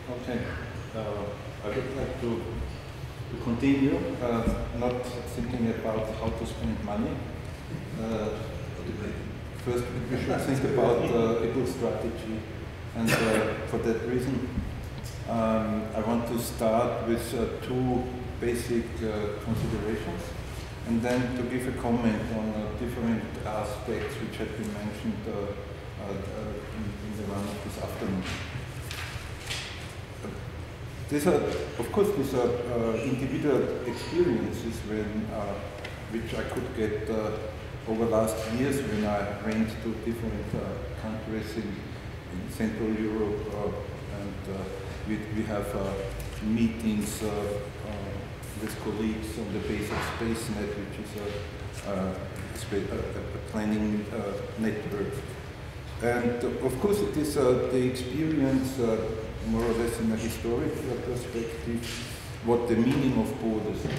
Okay. I would like to continue, not thinking about how to spend money. First, we should think about a good strategy. And for that reason, I want to start with two basic considerations, and then to give a comment on different aspects which have been mentioned in the run of this afternoon. These are, of course, these are individual experiences which I could get over last years when I went to different countries in Central Europe, and we have meetings with colleagues on the base of SpaceNet, which is a planning network. And of course, it is the experience, more or less in a historical perspective, what the meaning of borders is.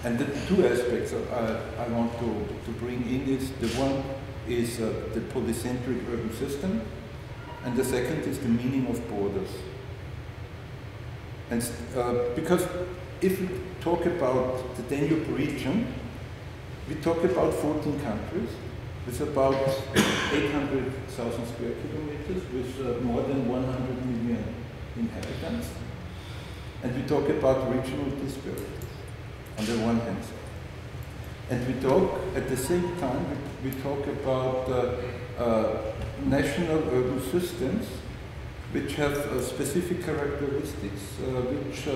And the two aspects I want to bring in is, the one is the polycentric urban system, and the second is the meaning of borders. And because if we talk about the Danube region, we talk about 14 countries, with about 800,000 square kilometers, with more than 100 million inhabitants. And we talk about regional disparities on the one hand side. And we talk, at the same time, we talk about national urban systems which have specific characteristics, which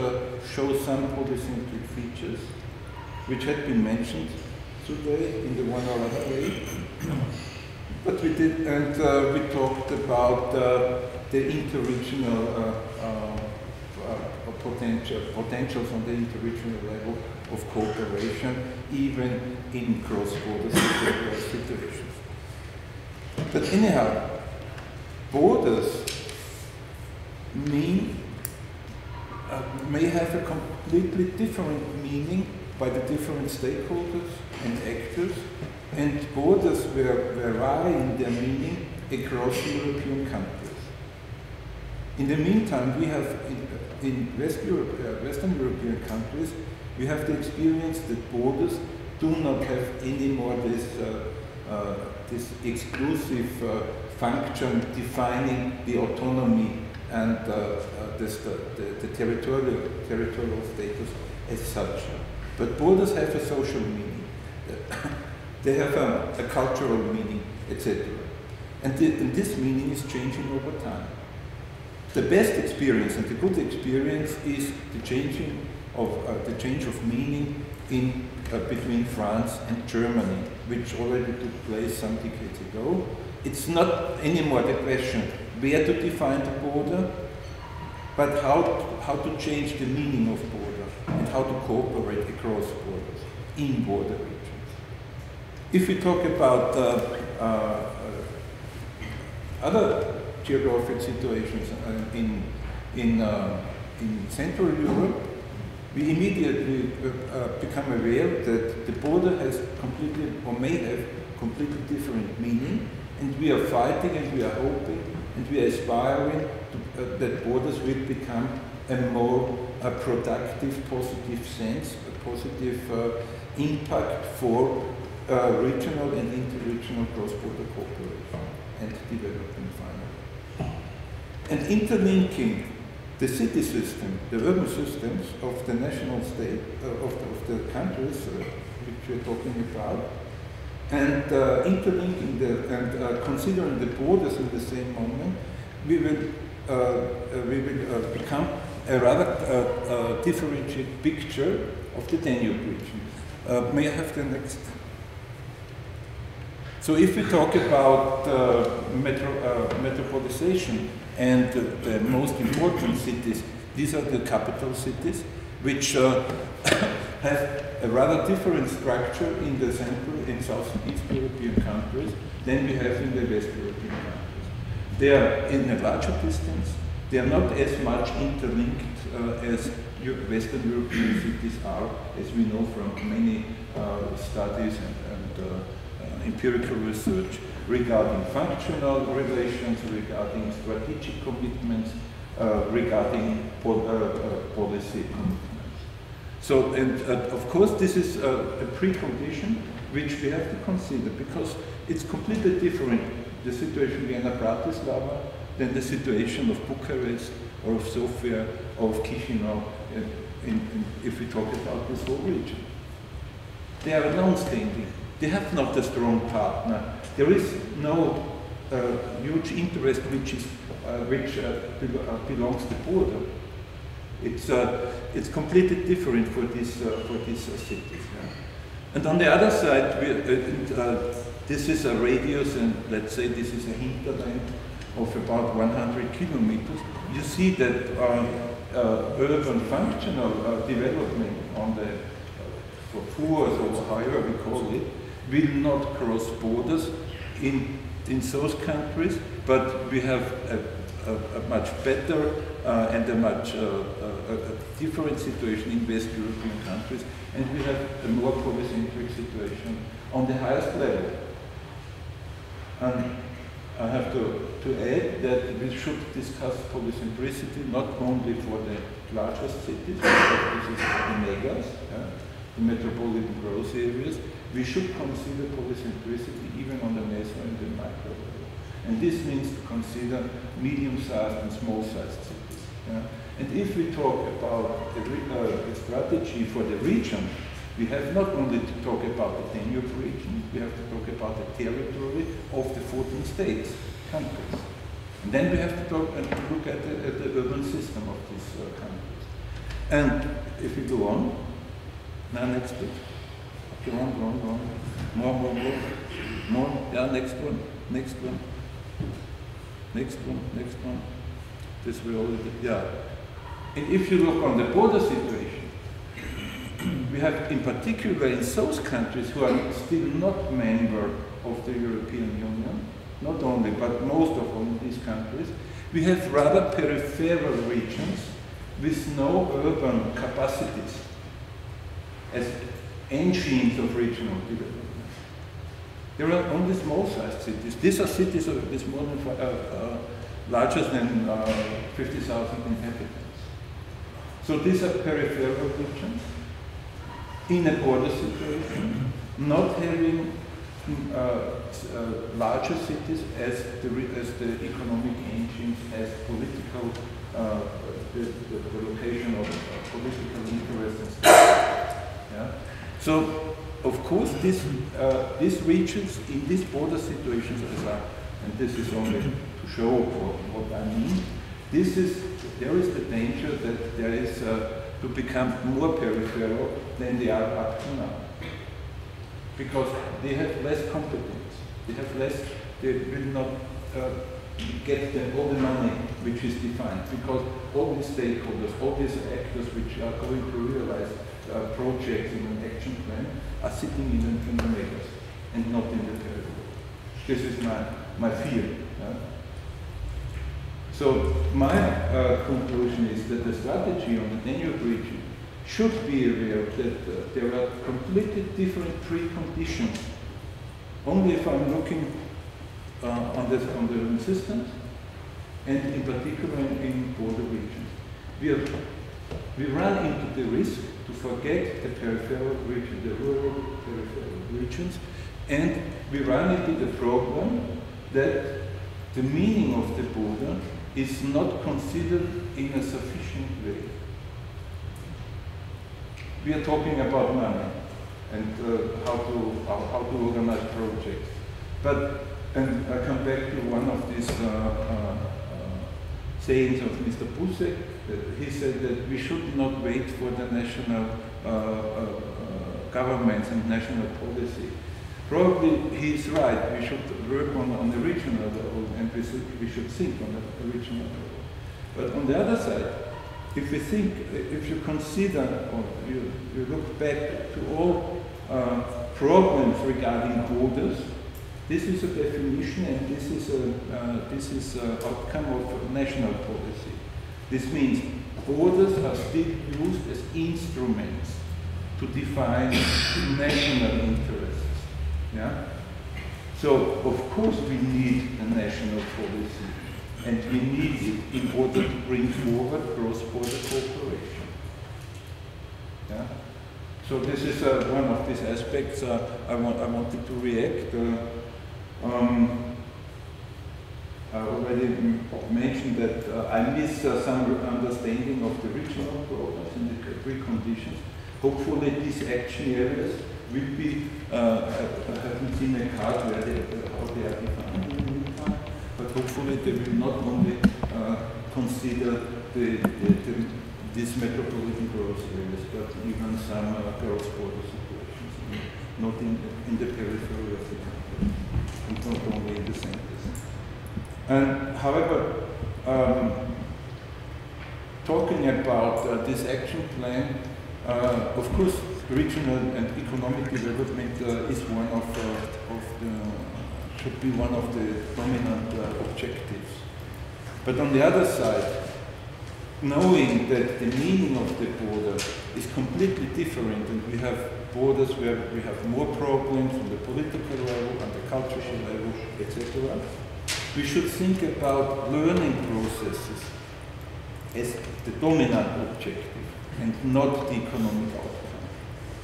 show some polycentric features, which had been mentioned today in the one or other way. But we did, and we talked about the interregional potentials on the interregional level of cooperation, even in cross-border situations. But anyhow, borders may have a completely different meaning by the different stakeholders and actors, and borders vary in their meaning across European countries. In the meantime, we have in Western European countries, we have the experience that borders do not have anymore this exclusive function defining the autonomy and the territorial status as such. But borders have a social meaning. They have a cultural meaning, etc. And this meaning is changing over time. The best experience and the good experience is the change of meaning between France and Germany, which already took place some decades ago. It's not anymore the question where to define the border, but how to change the meaning of border and how to cooperate across borders in border regions. If we talk about other geographic situations in Central Europe, we immediately become aware that the border has completely, or may have completely different meaning, and we are fighting and we are hoping and we are aspiring to, that borders will become a more productive, positive sense, a positive impact for regional and interregional cross-border cooperation and development finally. And interlinking the city system, the urban systems of the national state, of the countries which we're talking about, and interlinking and considering the borders in the same moment, we will become a rather differentiated picture of the Danube region. May I have the next? So if we talk about metropolization and the most important cities, these are the capital cities, which have a rather different structure in the Central and Southeast European countries than we have in the West European countries. They are in a larger distance. They are not as much interlinked as Western European cities are, as we know from many studies and empirical research regarding functional relations, regarding strategic commitments, regarding policy commitments. So, and of course, this is a precondition which we have to consider, because it's completely different, the situation in Bratislava, than the situation of Bucharest, or of Sofia, or of Chisinau, if we talk about this whole region. They are non-standing. They have not a strong partner. There is no huge interest which belongs to the border. It's completely different for these cities. Yeah. And on the other side, this is a radius, and let's say this is a hinterland of about 100 kilometers. You see that urban functional development on the FURs, or however we call it, will not cross borders in those countries, but we have a much better and a much different situation in West European countries, and we have a more polycentric situation on the highest level. And I have to add that we should discuss polycentricity not only for the largest cities, but this is the megas, the metropolitan growth areas. We should consider polycentricity even on the meso and the micro level. And this means to consider medium-sized and small-sized cities. Yeah? And if we talk about a strategy for the region, we have not only to talk about the Danube region, we have to talk about the territory of the 14 states, countries. And then we have to talk and look at the urban system of these countries. And if we go on, now next bit. Go on. More. Yeah, next one. This we already, yeah. And if you look on the border situation, we have in particular in those countries who are still not member of the European Union, not only, but most of all in these countries, we have rather peripheral regions with no urban capacities as engines of regional development. There are only small-sized cities. These are cities with more than larger than 50,000 inhabitants. So these are peripheral regions in a border situation, not having larger cities as the economic engines, as political, the location of political interests and stuff. Yeah? So, of course, these regions in these border situations, and this is only to show what I mean, there is the danger that there is to become more peripheral than they are up to now. Because they have less competence, they will not get all the money which is defined, because all these stakeholders, all these actors which are going to realize projects in an action plan are sitting in the megas and not in the periphery. This is my fear. Yeah? So my conclusion is that the strategy on the Danube region should be aware that there are completely different preconditions. Only if I'm looking on the systems, and in particular in border regions. We run into the risk to forget the peripheral region, the rural peripheral regions, and we run into the problem that the meaning of the border is not considered in a sufficient way. We are talking about money and how to organize projects. And I come back to one of these sayings of Mr. Busek. He said that we should not wait for the national governments and national policy. Probably he's right. We should work on the regional level, and we should think on the regional level. But on the other side, if you consider, or you look back to all problems regarding borders, this is a definition, and this is an outcome of national policy. This means borders are still used as instruments to define national interests. Yeah? So, of course, we need a national policy and we need it in order to bring forward cross-border cooperation. Yeah? So this is one of these aspects I wanted to react. I already mentioned that I miss some understanding of the regional problems and the preconditions. Hopefully these action areas will be, I haven't seen a card where how they are defined in the meantime, but hopefully they will not only consider these metropolitan growth areas, but even some cross-border situations, not in the periphery of the country, and not only in the centers. And however, talking about this action plan, of course, regional and economic development is one of should be one of the dominant objectives. But on the other side, knowing that the meaning of the border is completely different, and we have borders where we have more problems on the political level, on the cultural level, etc., we should think about learning processes as the dominant objective and not the economic outcome.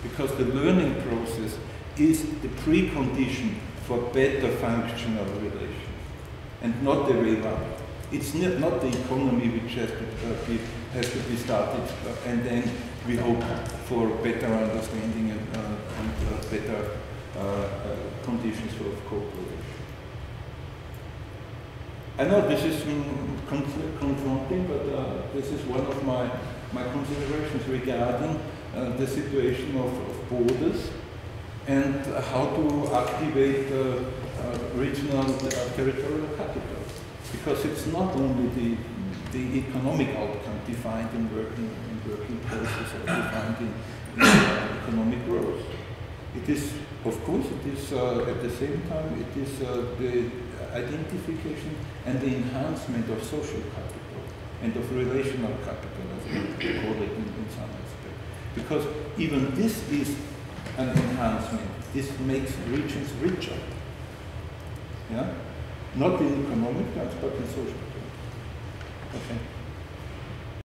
Because the learning process is the precondition for better functional relations and not the way around. It's not the economy which has to be started and then we hope for better understanding and better conditions for cooperation. I know this is confronting, but this is one of my considerations regarding the situation of borders and how to activate regional territorial capital. Because it's not only the economic outcome defined in working places or defined in economic growth. It is, of course, it is at the same time, it is the identification and the enhancement of social capital and of relational capital, as we call it in some aspect. Because even this is an enhancement. This makes regions richer. Yeah? Not in economic terms, but in social terms. Okay.